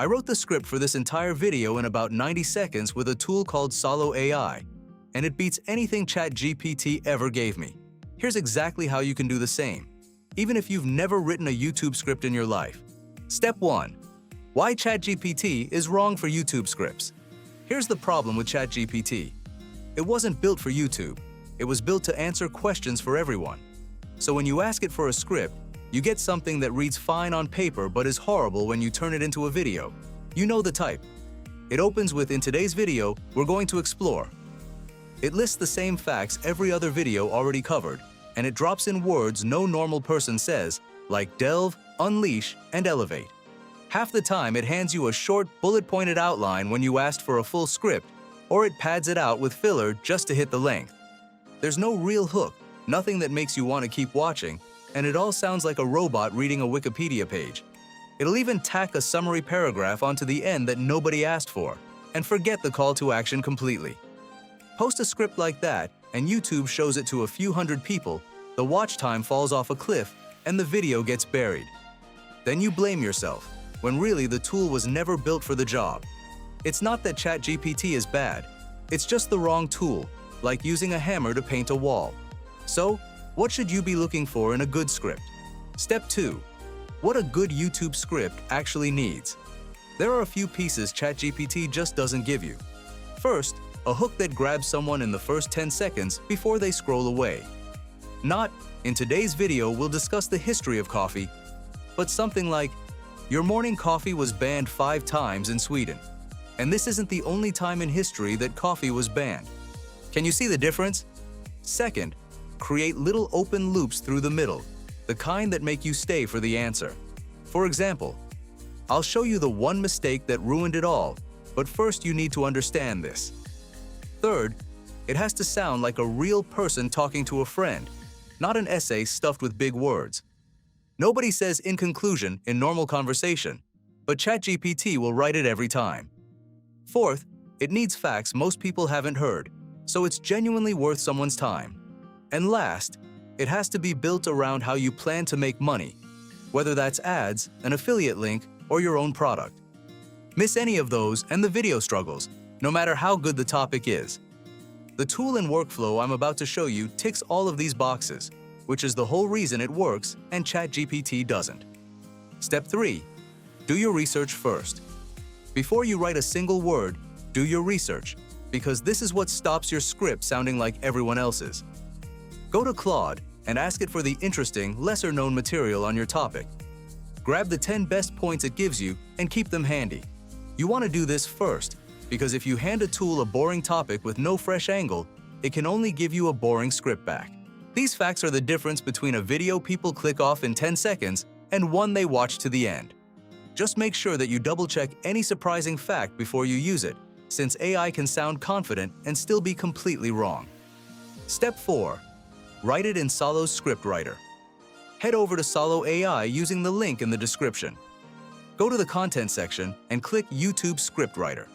I wrote the script for this entire video in about 90 seconds with a tool called Sollo AI, and it beats anything ChatGPT ever gave me. Here's exactly how you can do the same, even if you've never written a YouTube script in your life. Step 1. Why ChatGPT is wrong for YouTube scripts. Here's the problem with ChatGPT. It wasn't built for YouTube. It was built to answer questions for everyone. So when you ask it for a script, you get something that reads fine on paper but is horrible when you turn it into a video. You know the type. It opens with, "In today's video, we're going to explore." It lists the same facts every other video already covered, and it drops in words no normal person says, like delve, unleash, and elevate. Half the time it hands you a short, bullet-pointed outline when you asked for a full script, or it pads it out with filler just to hit the length. There's no real hook, nothing that makes you want to keep watching, and it all sounds like a robot reading a Wikipedia page. It'll even tack a summary paragraph onto the end that nobody asked for, and forget the call to action completely. Post a script like that, and YouTube shows it to a few hundred people, the watch time falls off a cliff, and the video gets buried. Then you blame yourself, when really the tool was never built for the job. It's not that ChatGPT is bad, it's just the wrong tool, like using a hammer to paint a wall. So, what should you be looking for in a good script? Step 2. What a good YouTube script actually needs. There are a few pieces ChatGPT just doesn't give you. First, a hook that grabs someone in the first 10 seconds before they scroll away. Not, "In today's video we'll discuss the history of coffee," but something like, "Your morning coffee was banned 5 times in Sweden, and this isn't the only time in history that coffee was banned." Can you see the difference? Second, create little open loops through the middle, the kind that make you stay for the answer. For example, "I'll show you the one mistake that ruined it all, but first you need to understand this." Third, it has to sound like a real person talking to a friend, not an essay stuffed with big words. Nobody says "in conclusion" in normal conversation, but ChatGPT will write it every time. Fourth, it needs facts most people haven't heard, so it's genuinely worth someone's time. And last, it has to be built around how you plan to make money, whether that's ads, an affiliate link, or your own product. Miss any of those and the video struggles, no matter how good the topic is. The tool and workflow I'm about to show you ticks all of these boxes, which is the whole reason it works and ChatGPT doesn't. Step 3. Do your research first. Before you write a single word, do your research, because this is what stops your script sounding like everyone else's. Go to Claude and ask it for the interesting, lesser-known material on your topic. Grab the 10 best points it gives you and keep them handy. You want to do this first, because if you hand a tool a boring topic with no fresh angle, it can only give you a boring script back. These facts are the difference between a video people click off in 10 seconds and one they watch to the end. Just make sure that you double-check any surprising fact before you use it, since AI can sound confident and still be completely wrong. Step 4. Write it in Sollo's script writer. Head over to Sollo AI using the link in the description. Go to the content section and click YouTube script writer.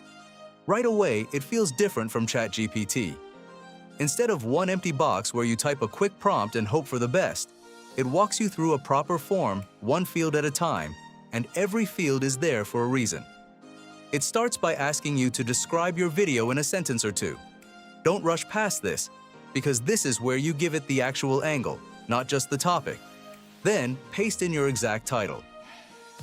Right away, it feels different from ChatGPT. Instead of one empty box where you type a quick prompt and hope for the best, it walks you through a proper form, one field at a time, and every field is there for a reason. It starts by asking you to describe your video in a sentence or two. Don't rush past this, because this is where you give it the actual angle, not just the topic. Then, paste in your exact title.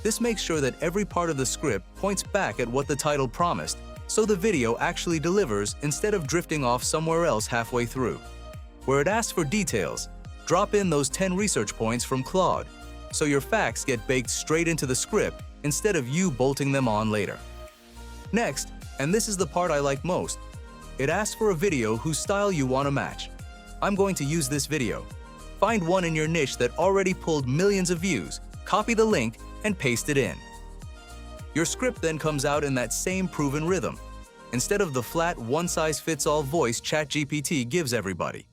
This makes sure that every part of the script points back at what the title promised, so the video actually delivers instead of drifting off somewhere else halfway through. Where it asks for details, drop in those 10 research points from Claude, so your facts get baked straight into the script instead of you bolting them on later. Next, and this is the part I like most, it asks for a video whose style you want to match. I'm going to use this video. Find one in your niche that already pulled millions of views, copy the link, and paste it in. Your script then comes out in that same proven rhythm, instead of the flat one-size-fits-all voice ChatGPT gives everybody.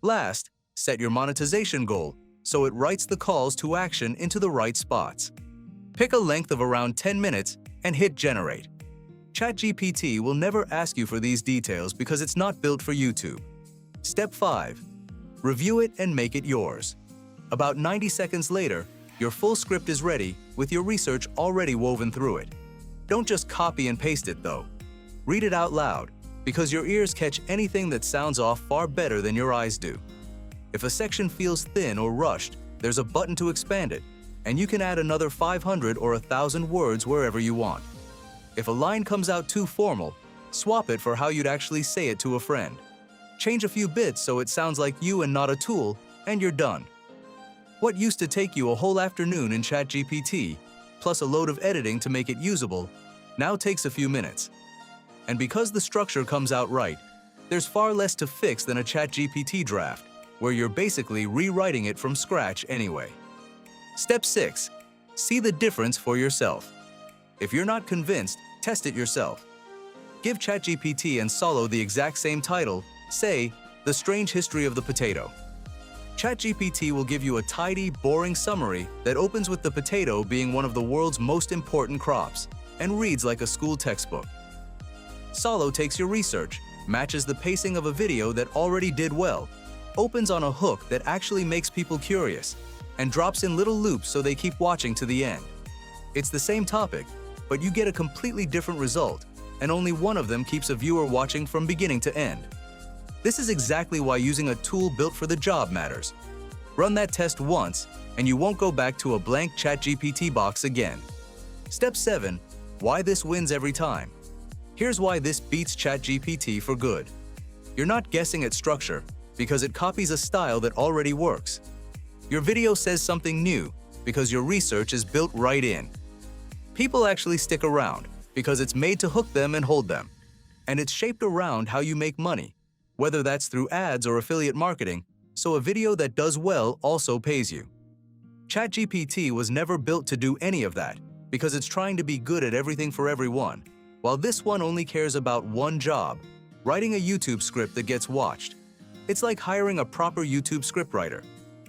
Last, set your monetization goal so it writes the calls to action into the right spots. Pick a length of around 10 minutes and hit generate. ChatGPT will never ask you for these details because it's not built for YouTube. Step 5. Review it and make it yours. About 90 seconds later, your full script is ready with your research already woven through it. Don't just copy and paste it though. Read it out loud, because your ears catch anything that sounds off far better than your eyes do. If a section feels thin or rushed, there's a button to expand it, and you can add another 500 or 1,000 words wherever you want. If a line comes out too formal, swap it for how you'd actually say it to a friend. Change a few bits so it sounds like you and not a tool, and you're done. What used to take you a whole afternoon in ChatGPT, plus a load of editing to make it usable, now takes a few minutes. And because the structure comes out right, there's far less to fix than a ChatGPT draft, where you're basically rewriting it from scratch anyway. Step 6. See the difference for yourself. If you're not convinced, test it yourself. Give ChatGPT and Sollo the exact same title, say, The Strange History of the Potato. ChatGPT will give you a tidy, boring summary that opens with the potato being one of the world's most important crops and reads like a school textbook. Sollo takes your research, matches the pacing of a video that already did well, opens on a hook that actually makes people curious, and drops in little loops so they keep watching to the end. It's the same topic, but you get a completely different result, and only one of them keeps a viewer watching from beginning to end. This is exactly why using a tool built for the job matters. Run that test once, and you won't go back to a blank ChatGPT box again. Step 7. Why this wins every time. Here's why this beats ChatGPT for good. You're not guessing at structure, because it copies a style that already works. Your video says something new, because your research is built right in. People actually stick around, because it's made to hook them and hold them. And it's shaped around how you make money, whether that's through ads or affiliate marketing, so a video that does well also pays you. ChatGPT was never built to do any of that, because it's trying to be good at everything for everyone, while this one only cares about one job, writing a YouTube script that gets watched. It's like hiring a proper YouTube scriptwriter,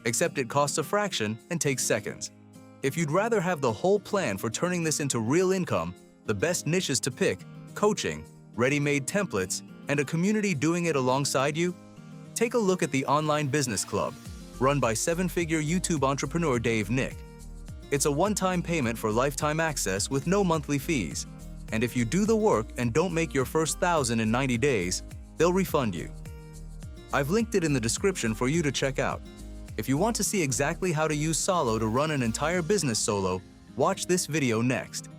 except it costs a fraction and takes seconds. If you'd rather have the whole plan for turning this into real income, the best niches to pick, coaching, ready-made templates, and a community doing it alongside you? Take a look at the Online Business Club, run by seven-figure YouTube entrepreneur Dave Nick. It's a one-time payment for lifetime access with no monthly fees. And if you do the work and don't make your first 1,000 in 90 days, they'll refund you. I've linked it in the description for you to check out. If you want to see exactly how to use Sollo to run an entire business solo, watch this video next.